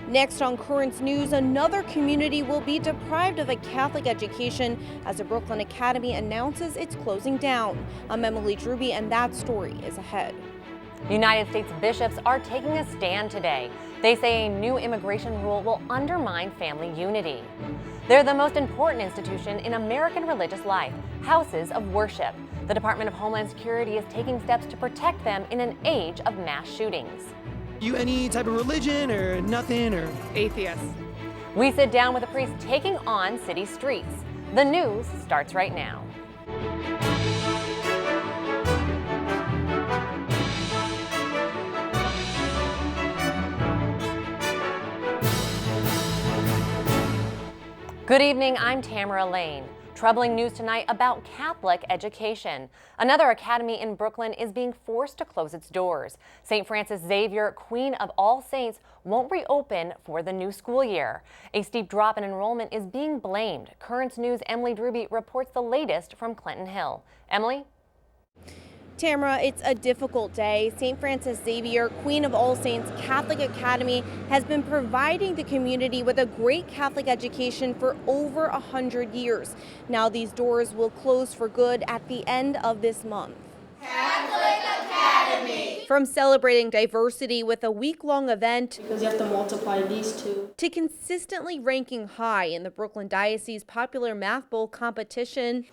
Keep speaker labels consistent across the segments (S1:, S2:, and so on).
S1: Next on Currents News, another community will be deprived of a Catholic education as the Brooklyn Academy announces it's closing down. I'm Emily Druby, and that story is ahead.
S2: United States bishops are taking a stand today. They say a new immigration rule will undermine family unity. They're the most important institution in American religious life, houses of worship. The Department of Homeland Security is taking steps to protect them in an age of mass shootings.
S3: You any type of religion or nothing or
S4: atheist?
S2: We sit down with a priest taking on city streets. The news starts right now. Good evening, I'm Tamara Lane. Troubling news tonight about Catholic education. Another academy in Brooklyn is being forced to close its doors. St. Francis Xavier, Queen of All Saints, won't reopen for the new school year. A steep drop in enrollment is being blamed. Currents News' Emily Druby reports the latest from Clinton Hill. Emily?
S1: Tamara, it's a difficult day. St. Francis Xavier, Queen of All Saints Catholic Academy has been providing the community with a great Catholic education for over 100 years. Now these doors will close for good at the end of this month.
S5: Catholic Academy!
S1: From celebrating diversity with a week-long event,
S6: because you have to multiply these two,
S1: to consistently ranking high in the Brooklyn Diocese Popular Math Bowl competition,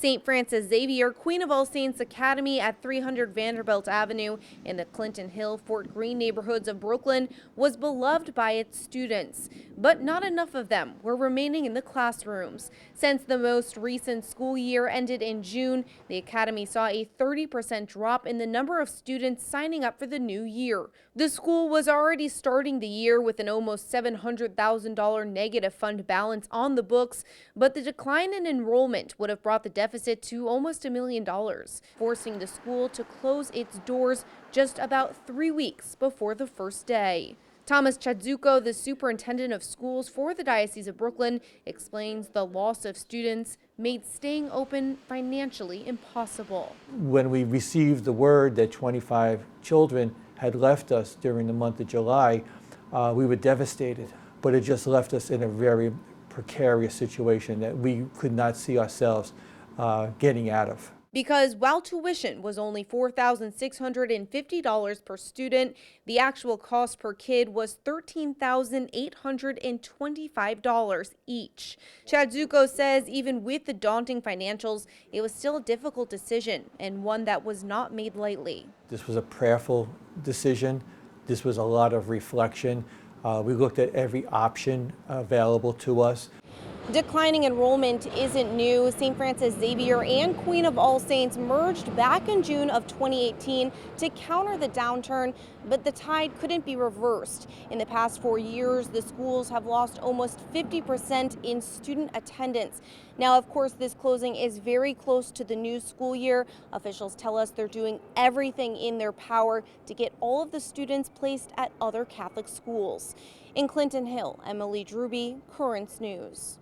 S1: St. Francis Xavier, Queen of All Saints Academy at 300 Vanderbilt Avenue in the Clinton Hill, Fort Greene neighborhoods of Brooklyn was beloved by its students, but not enough of them were remaining in the classrooms. Since the most recent school year ended in June, the Academy saw a 30% drop in the number of students signing up for the new year. The school was already starting the year with an almost $700,000 negative fund balance on the books, but the decline in enrollment would have brought the deficit to almost $1 million, forcing the school to close its doors just about 3 weeks before the first day. Thomas Chadzuko, the superintendent of schools for the Diocese of Brooklyn, explains the loss of students made staying open financially impossible.
S7: When we received the word that 25 children had left us during the month of July, we were devastated, but it just left us in a very precarious situation that we could not see ourselves getting out of.
S1: Because while tuition was only $4,650 per student, the actual cost per kid was $13,825 each. Chadzuko says even with the daunting financials, it was still a difficult decision and one that was not made lightly.
S7: This was a prayerful decision. This was a lot of reflection. We looked at every option available to us.
S1: Declining enrollment isn't new. St. Francis Xavier and Queen of All Saints merged back in June of 2018 to counter the downturn, but the tide couldn't be reversed. In the past 4 years, the schools have lost almost 50% in student attendance. Now, of course, this closing is very close to the new school year. Officials tell us they're doing everything in their power to get all of the students placed at other Catholic schools. In Clinton Hill, Emily Druby, Currents News.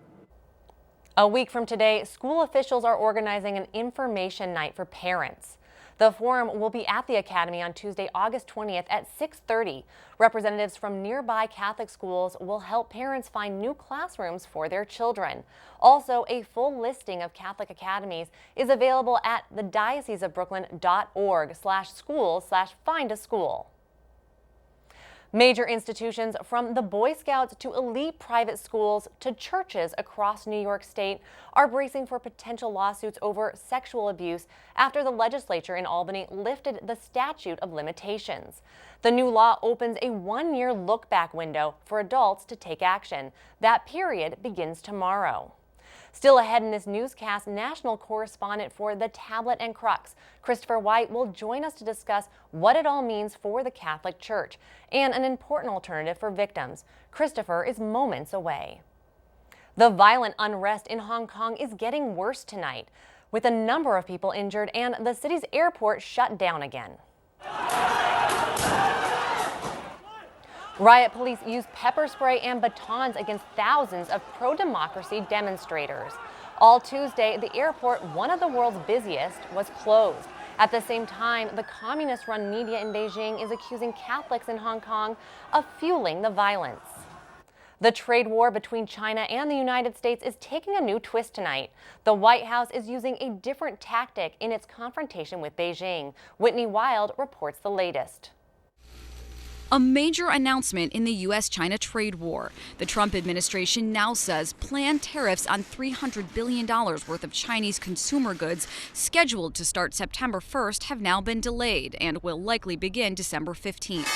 S2: A week from today, school officials are organizing an information night for parents. The forum will be at the Academy on Tuesday, August 20th at 6:30. Representatives from nearby Catholic schools will help parents find new classrooms for their children. Also, a full listing of Catholic academies is available at thedioceseofbrooklyn.org/schools/find-a-school. Major institutions from the Boy Scouts to elite private schools to churches across New York State are bracing for potential lawsuits over sexual abuse after the legislature in Albany lifted the statute of limitations. The new law opens a one-year look-back window for adults to take action. That period begins tomorrow. Still ahead in this newscast, national correspondent for The Tablet and Crux, Christopher White, will join us to discuss what it all means for the Catholic Church and an important alternative for victims. Christopher is moments away. The violent unrest in Hong Kong is getting worse tonight, with a number of people injured and the city's airport shut down again. Riot police used pepper spray and batons against thousands of pro-democracy demonstrators. All Tuesday, the airport, one of the world's busiest, was closed. At the same time, the communist-run media in Beijing is accusing Catholics in Hong Kong of fueling the violence. The trade war between China and the United States is taking a new twist tonight. The White House is using a different tactic in its confrontation with Beijing. Whitney Wild reports the latest.
S4: A major announcement in the U.S.-China trade war. The Trump administration now says planned tariffs on $300 billion worth of Chinese consumer goods scheduled to start September 1st have now been delayed and will likely begin December 15th.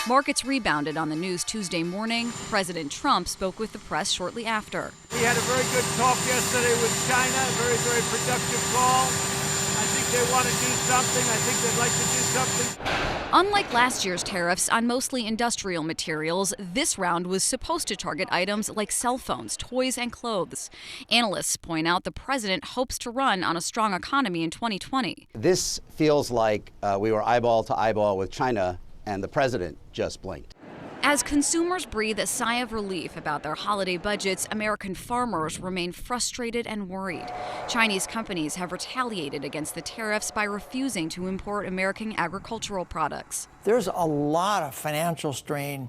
S4: Markets rebounded on the news Tuesday morning. President Trump spoke with the press shortly after.
S8: We had a very good talk yesterday with China, a very, very productive call. I think they want to do something. I think they'd like to do something.
S4: Unlike last year's tariffs on mostly industrial materials, this round was supposed to target items like cell phones, toys, and clothes. Analysts point out the president hopes to run on a strong economy in 2020.
S9: This feels like we were eyeball to eyeball with China, and the president just blinked.
S4: As consumers breathe a sigh of relief about their holiday budgets, American farmers remain frustrated and worried. Chinese companies have retaliated against the tariffs by refusing to import American agricultural products.
S10: There's a lot of financial strain.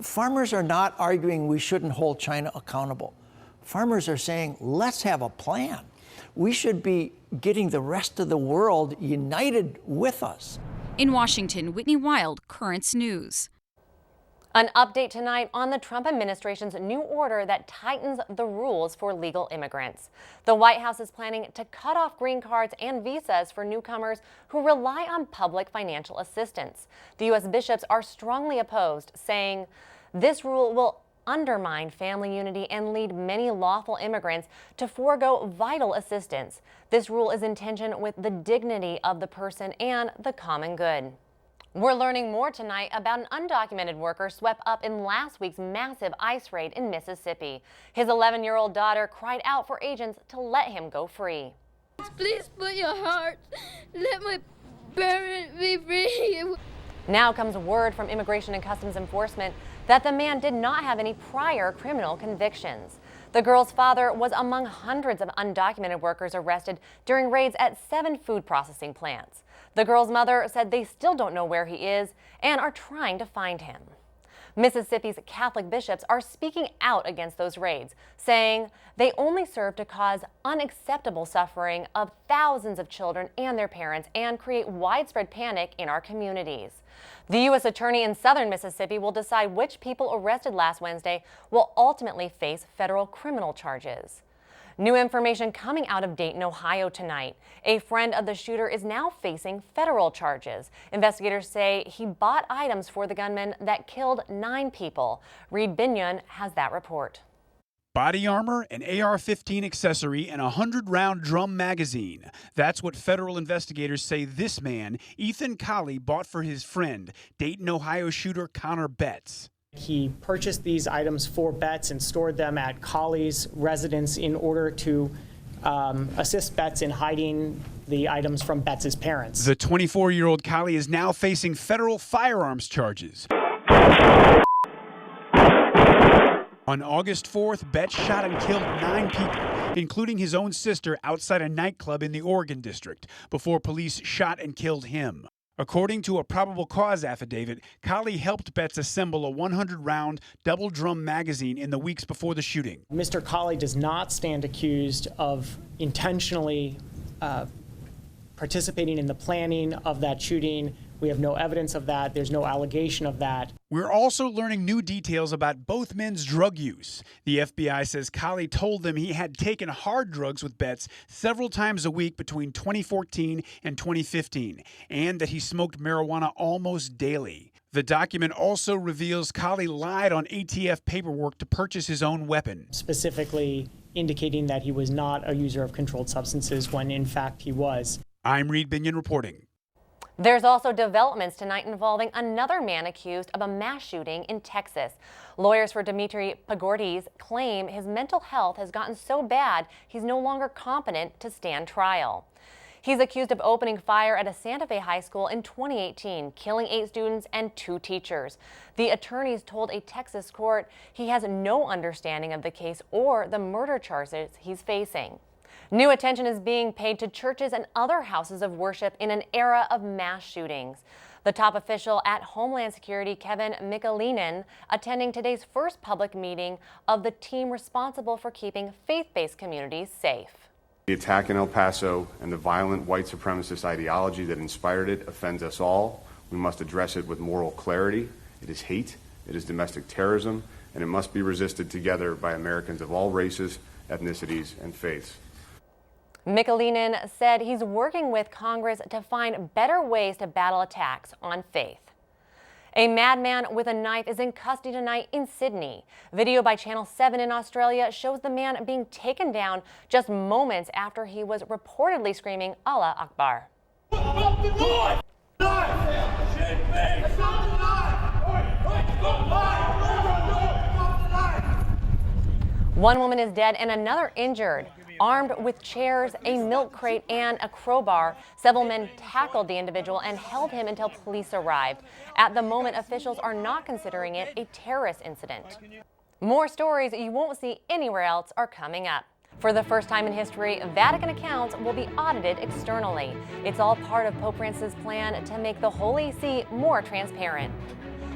S10: Farmers are not arguing we shouldn't hold China accountable. Farmers are saying, let's have a plan. We should be getting the rest of the world united with us.
S4: In Washington, Whitney Wild, Currents News.
S2: An update tonight on the Trump administration's new order that tightens the rules for legal immigrants. The White House is planning to cut off green cards and visas for newcomers who rely on public financial assistance. The U.S. bishops are strongly opposed, saying this rule will undermine family unity and lead many lawful immigrants to forego vital assistance. This rule is in tension with the dignity of the person and the common good. We're learning more tonight about an undocumented worker swept up in last week's massive ICE raid in Mississippi. His 11-year-old daughter cried out for agents to let him go free.
S6: Please put your heart. Let my parents be free.
S2: Now comes word from Immigration and Customs Enforcement that the man did not have any prior criminal convictions. The girl's father was among hundreds of undocumented workers arrested during raids at 7 food processing plants. The girl's mother said they still don't know where he is and are trying to find him. Mississippi's Catholic bishops are speaking out against those raids, saying they only serve to cause unacceptable suffering of thousands of children and their parents and create widespread panic in our communities. The U.S. Attorney in southern Mississippi will decide which people arrested last Wednesday will ultimately face federal criminal charges. New information coming out of Dayton, Ohio tonight. A friend of the shooter is now facing federal charges. Investigators say he bought items for the gunman that killed 9 people. Reed Binion has that report.
S11: Body armor, an AR-15 accessory, and a 100-round drum magazine. That's what federal investigators say this man, Ethan Colley, bought for his friend, Dayton, Ohio shooter Connor Betts.
S12: He purchased these items for Betts and stored them at Colley's residence in order to assist Betts in hiding the items from Betts' parents.
S11: The 24-year-old Colley is now facing federal firearms charges. On August 4th, Betts shot and killed 9 people, including his own sister, outside a nightclub in the Oregon District, before police shot and killed him. According to a probable cause affidavit, Colley helped Betts assemble a 100-round double-drum magazine in the weeks before the shooting.
S12: Mr. Colley does not stand accused of intentionally participating in the planning of that shooting. We have no evidence of that. There's no allegation of that.
S11: We're also learning new details about both men's drug use. The FBI says Colley told them he had taken hard drugs with Betts several times a week between 2014 and 2015, and that he smoked marijuana almost daily. The document also reveals Colley lied on ATF paperwork to purchase his own weapon,
S12: specifically indicating that he was not a user of controlled substances when in fact he was.
S11: I'm Reed Binion reporting.
S2: There's also developments tonight involving another man accused of a mass shooting in Texas. Lawyers for Dimitri Pagortis claim his mental health has gotten so bad he's no longer competent to stand trial. He's accused of opening fire at a Santa Fe high school in 2018, killing 8 students and 2 teachers. The attorneys told a Texas court he has no understanding of the case or the murder charges he's facing. New attention is being paid to churches and other houses of worship in an era of mass shootings. The top official at Homeland Security, Kevin Michalinen, attending today's first public meeting of the team responsible for keeping faith-based communities safe.
S13: The attack in El Paso and the violent white supremacist ideology that inspired it offends us all. We must address it with moral clarity. It is hate, it is domestic terrorism, and it must be resisted together by Americans of all races, ethnicities, and faiths.
S2: Michalinen said he's working with Congress to find better ways to battle attacks on faith. A madman with a knife is in custody tonight in Sydney. Video by Channel 7 in Australia shows the man being taken down just moments after he was reportedly screaming Allah Akbar. One woman is dead and another injured. Armed with chairs, a milk crate, and a crowbar, several men tackled the individual and held him until police arrived. At the moment, officials are not considering it a terrorist incident. More stories you won't see anywhere else are coming up. For the first time in history, Vatican accounts will be audited externally. It's all part of Pope Francis' plan to make the Holy See more transparent.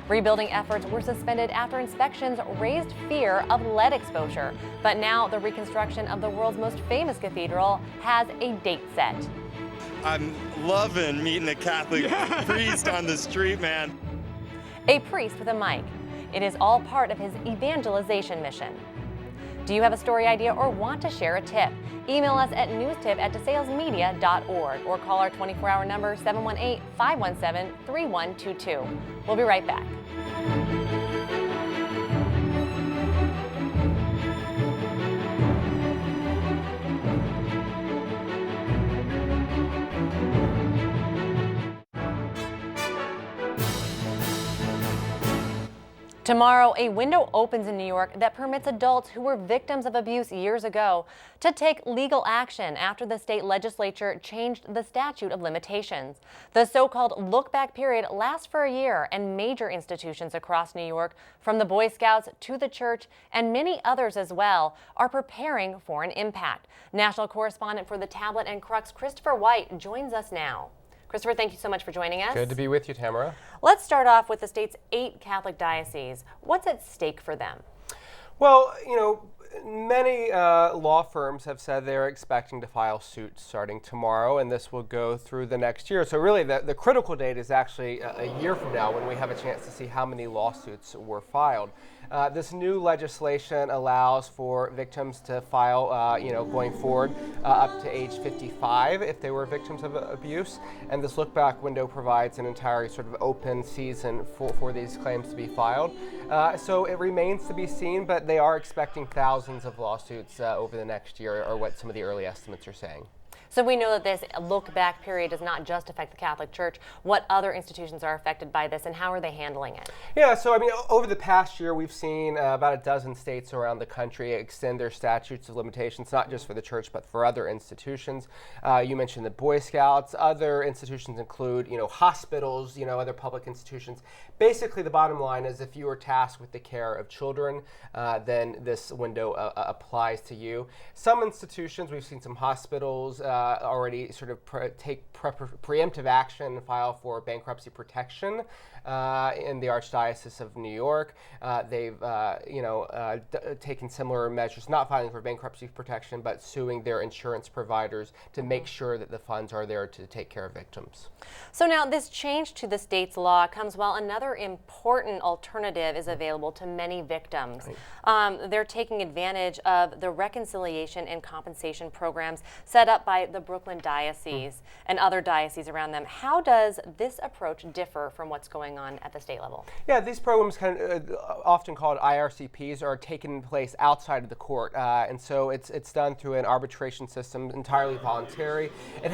S2: Rebuilding efforts were suspended after inspections raised fear of lead exposure. But now the reconstruction of the world's most famous cathedral has a date set.
S14: I'm loving meeting a Catholic priest on the street, man.
S2: A priest with a mic. It is all part of his evangelization mission. Do you have a story idea or want to share a tip? Email us at newstip@desalesmedia.org or call our 24-hour number 718-517-3122. We'll be right back. Tomorrow, a window opens in New York that permits adults who were victims of abuse years ago to take legal action after the state legislature changed the statute of limitations. The so-called look-back period lasts for a year, and major institutions across New York, from the Boy Scouts to the church and many others as well, are preparing for an impact. National correspondent for the Tablet and Crux, Christopher White, joins us now. Christopher, thank you so much for joining us.
S15: Good to be with you, Tamara.
S2: Let's start off with the state's 8 Catholic dioceses. What's at stake for them?
S15: Well, you know, many law firms have said they're expecting to file suits starting tomorrow, and this will go through the next year. So really, the critical date is actually a year from now, when we have a chance to see how many lawsuits were filed. This new legislation allows for victims to file, going forward up to age 55 if they were victims of abuse. And this look-back window provides an entire sort of open season for these claims to be filed. So it remains to be seen, but they are expecting thousands of lawsuits over the next year, or what some of the early estimates are saying.
S2: So we know that this look-back period does not just affect the Catholic Church. What other institutions are affected by this, and how are they handling it? Yeah, so I mean, over the past year, we've seen about a dozen states around the country extend their statutes of limitations, not just for the church, but for other institutions. You mentioned the Boy Scouts. Other institutions include, hospitals, other public institutions. Basically, the bottom line is if you are tasked with the care of children, then this window applies to you. Some institutions, we've seen some hospitals already sort of take preemptive action and file for bankruptcy protection in the Archdiocese of New York. They've taken similar measures, not filing for bankruptcy protection, but suing their insurance providers to make sure that the funds are there to take care of victims. So now this change to the state's law comes while another important alternative is available to many victims. Right. They're taking advantage of the reconciliation and compensation programs set up by the Brooklyn Diocese and other dioceses around them. How does this approach differ from what's going on at the state level? Yeah, these programs, often called IRCPs, are taking place outside of the court, and so it's done through an arbitration system, entirely voluntary. It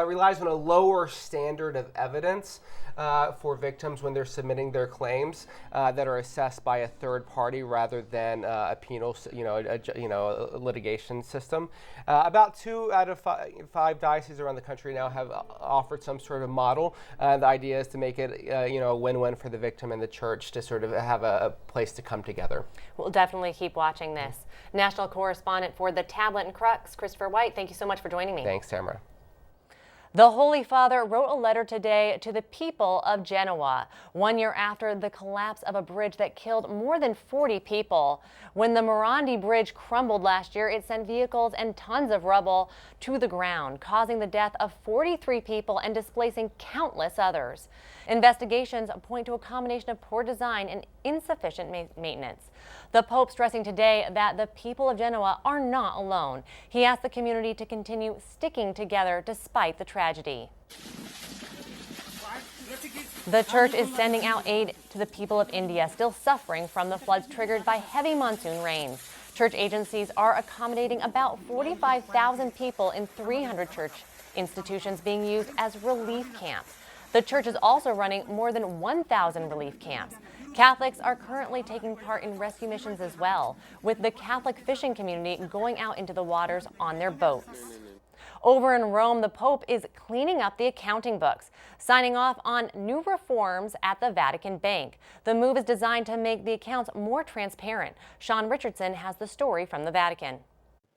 S2: relies on a lower standard of evidence,
S15: for victims when they're submitting their claims that are assessed by a third party rather than a penal, a litigation system. About 2 out of 5 dioceses around the country now have offered some sort of model. The idea is to make it, a win-win for the victim and the church to sort of have a place to come together.
S2: We'll definitely keep watching this. National correspondent for The Tablet and Crux, Christopher White, thank you so much for joining me.
S15: Thanks, Tamara.
S2: The Holy Father wrote a letter today to the people of Genoa, 1 year after the collapse of a bridge that killed more than 40 people. When the Morandi Bridge crumbled last year, it sent vehicles and tons of rubble to the ground, causing the death of 43 people and displacing countless others. Investigations point to a combination of poor design and insufficient maintenance. The Pope stressing today that the people of Genoa are not alone. He asked the community to continue sticking together despite the tragedy. The church is sending out aid to the people of India still suffering from the floods triggered by heavy monsoon rains. Church agencies are accommodating about 45,000 people in 300 church institutions being used as relief camps. The church is also running more than 1,000 relief camps. Catholics are currently taking part in rescue missions as well, with the Catholic fishing community going out into the waters on their boats. Over in Rome, the Pope is cleaning up the accounting books, signing off on new reforms at the Vatican Bank. The move is designed to make the accounts more transparent. Sean Richardson has the story from the Vatican.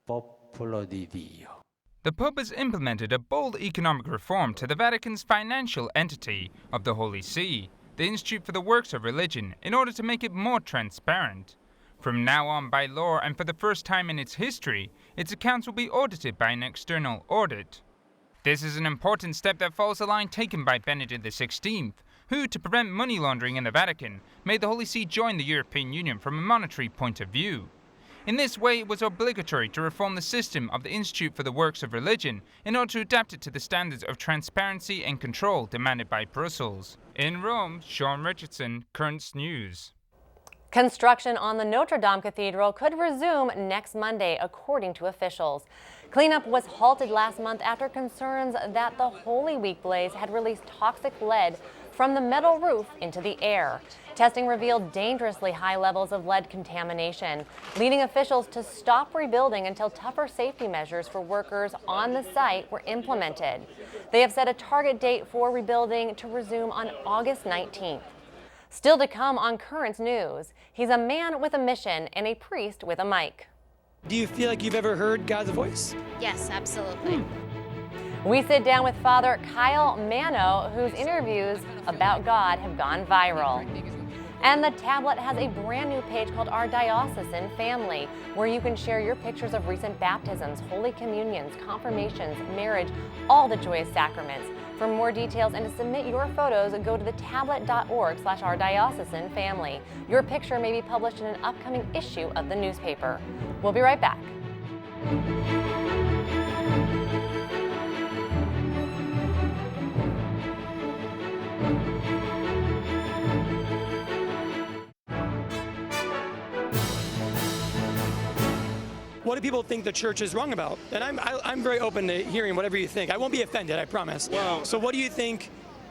S16: Popolo di Dio. The Pope has implemented a bold economic reform to the Vatican's financial entity of the Holy See, the Institute for the Works of Religion, in order to make it more transparent. From now on, by law and for the first time in its history, its accounts will be audited by an external audit. This is an important step that follows the line taken by Benedict XVI, who, to prevent money laundering in the Vatican, made the Holy See join the European Union from a monetary point of view. In this way, it was obligatory to reform the system of the Institute for the Works of Religion in order to adapt it to the standards of transparency and control demanded by Brussels. In Rome, Sean Richardson, Currents News.
S2: Construction on the Notre Dame Cathedral could resume next Monday, according to officials. Cleanup was halted last month after concerns that the Holy Week blaze had released toxic lead from the metal roof into the air. Testing revealed dangerously high levels of lead contamination, leading officials to stop rebuilding until tougher safety measures for workers on the site were implemented. They have set a target date for rebuilding to resume on August 19th. Still to come on Currents News, he's a man with a mission and a priest with a mic.
S3: Do you feel like you've ever heard God's voice?
S17: Yes, absolutely.
S2: We sit down with Father Kyle Mano, whose interviews about God have gone viral. And the Tablet has a brand new page called Our Diocesan Family, where you can share your pictures of recent baptisms, Holy Communions, confirmations, marriage, all the joyous sacraments. For more details and to submit your photos, go to thetablet.org/ourdiocesanfamily. Your picture may be published in an upcoming issue of the newspaper. We'll be right back.
S3: What do people think the church is wrong about? And I'm very open to hearing whatever you think. I won't be offended, I promise.
S18: Wow.
S3: So what do you think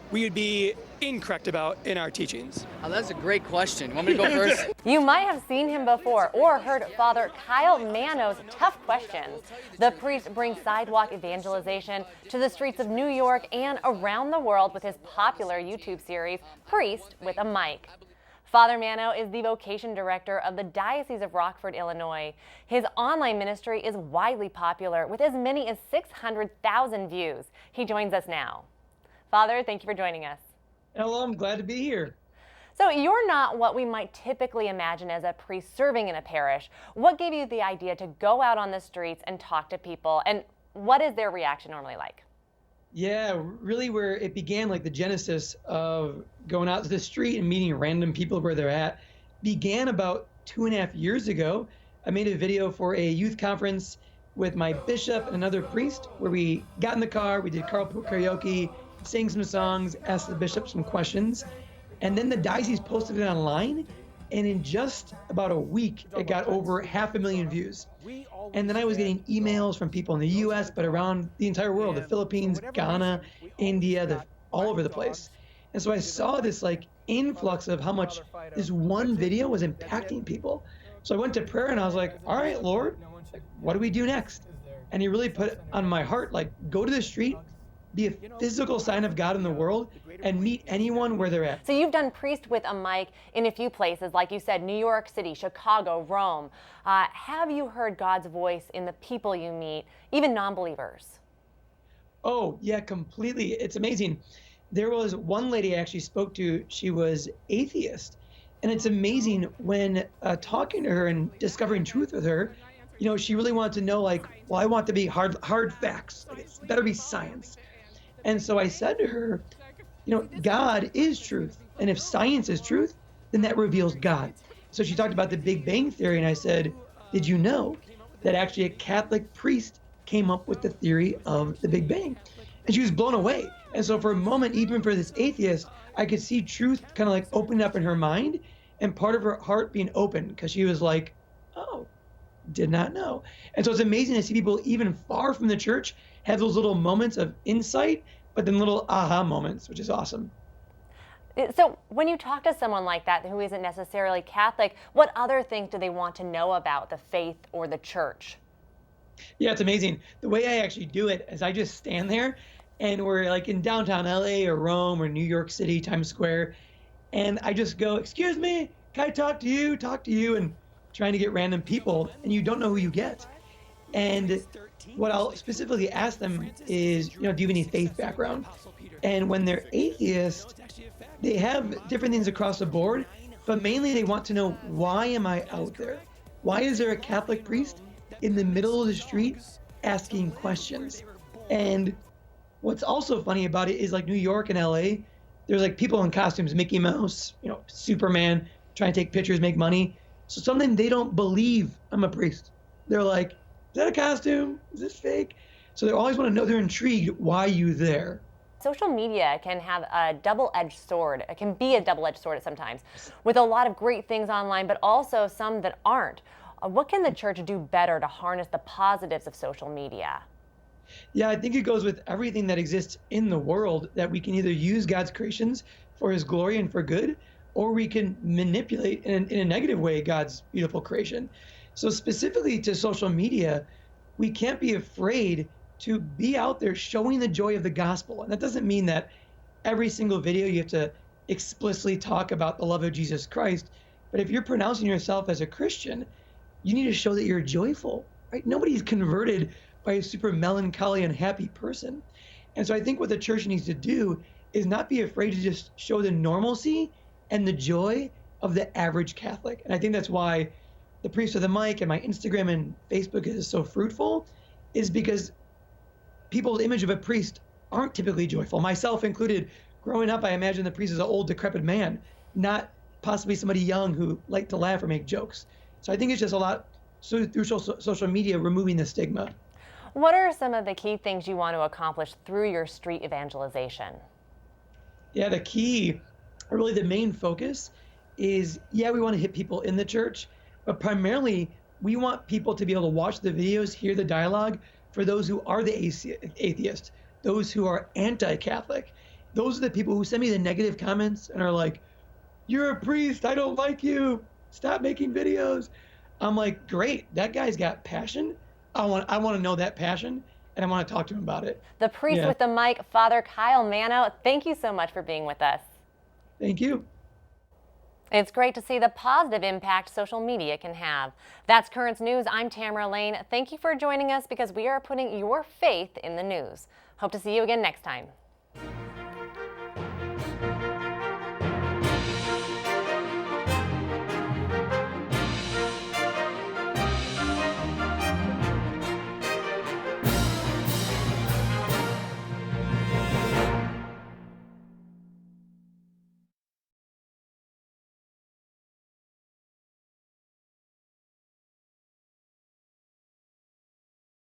S3: we would be incorrect about in our teachings?
S18: Oh, that's a great question. Want me to go first?
S2: You might have seen him before or heard Father Kyle Mano's tough questions. The priest brings sidewalk evangelization to the streets of New York and around the world with his popular YouTube series, Priest with a Mic. Father Mano is the vocation director of the Diocese of Rockford, Illinois. His online ministry is widely popular with as many as 600,000 views. He joins us now. Father, thank you for joining us.
S3: Hello, I'm glad to be here.
S2: So you're not what we might typically imagine as a priest serving in a parish. What gave you the idea to go out on the streets and talk to people, and what is their reaction normally like?
S3: Yeah, really where it began, like the genesis of going out to the street and meeting random people where they're at, began about 2.5 years ago. I made a video for a youth conference with my bishop and another priest where we got in the car, we did carpool karaoke, sang some songs, asked the bishop some questions, and then the diocese posted it online, and in just about a week, it got over 500,000 views. And then I was getting emails from people in the US, but around the entire world, the Philippines, Ghana, India, all over the place. And so I saw this like influx of how much this one video was impacting people. So I went to prayer and I was like, all right, Lord, what do we do next? And he really put on my heart, like, go to the street, be a physical sign of God in the world, and meet anyone where they're at.
S2: So you've done Priest with a Mic in a few places, like you said, New York City, Chicago, Rome. Have you heard God's voice in the people you meet, even non-believers?
S3: Oh, yeah, completely. It's amazing. There was one lady I actually spoke to, she was atheist. And it's amazing when talking to her and discovering truth with her, you know, she really wanted to know, like, well, I want to be hard facts. Like, it's better be science. And so I said to her, you know, God is truth. And if science is truth, then that reveals God. So she talked about the Big Bang Theory. And I said, did you know that actually a Catholic priest came up with the theory of the Big Bang? And she was blown away. And so for a moment, even for this atheist, I could see truth kind of like opening up in her mind and part of her heart being open, because she was like, oh, did not know. And so it's amazing to see people even far from the church have those little moments of insight, but then little aha moments, which is awesome.
S2: So when you talk to someone like that who isn't necessarily Catholic, what other things do they want to know about the faith or the church?
S3: Yeah, it's amazing. The way I actually do it is I just stand there and we're like in downtown LA or Rome or New York City, Times Square. And I just go, excuse me, can I talk to you? And trying to get random people, and you don't know who you get. And what I'll specifically ask them is, you know, do you have any faith background? And when they're atheist, they have different things across the board, but mainly they want to know, why am I out there? Why is there a Catholic priest in the middle of the street asking questions? And what's also funny about it is, like, New York and LA, there's like people in costumes, Mickey Mouse, you know, Superman, trying to take pictures, make money. So sometimes they don't believe I'm a priest. They're like, is that a costume? Is this fake? So they always want to know, they're intrigued, why are you there?
S2: Social media can have a double-edged sword. It can be a double-edged sword sometimes, with a lot of great things online, but also some that aren't. What can the church do better to harness the positives of social media?
S3: Yeah, I think it goes with everything that exists in the world, that we can either use God's creations for his glory and for good, or we can manipulate in a negative way God's beautiful creation. So specifically to social media, we can't be afraid to be out there showing the joy of the gospel. And that doesn't mean that every single video you have to explicitly talk about the love of Jesus Christ. But if you're pronouncing yourself as a Christian, you need to show that you're joyful, right? Nobody's converted by a super melancholy, unhappy person. And so I think what the church needs to do is not be afraid to just show the normalcy and the joy of the average Catholic. And I think that's why the Priest with the Mic and my Instagram and Facebook is so fruitful, is because people's image of a priest aren't typically joyful. Myself included, growing up, I imagine the priest is an old, decrepit man, not possibly somebody young who liked to laugh or make jokes. So I think it's just a lot, so through social media, removing the stigma.
S2: What are some of the key things you want to accomplish through your street evangelization?
S3: Yeah, the key, or really the main focus is, yeah, we want to hit people in the church, but primarily we want people to be able to watch the videos, hear the dialogue for those who are the atheist, those who are anti-Catholic. Those are the people who send me the negative comments and are like, you're a priest, I don't like you, stop making videos. I'm like, great, that guy's got passion. I want to know that passion, and I want to talk to him about it.
S2: The Priest with the Mic, Father Kyle Mano, thank you so much for being with us.
S3: Thank you.
S2: It's great to see the positive impact social media can have. That's Currents News. I'm Tamara Lane. Thank you for joining us, because we are putting your faith in the news. Hope to see you again next time.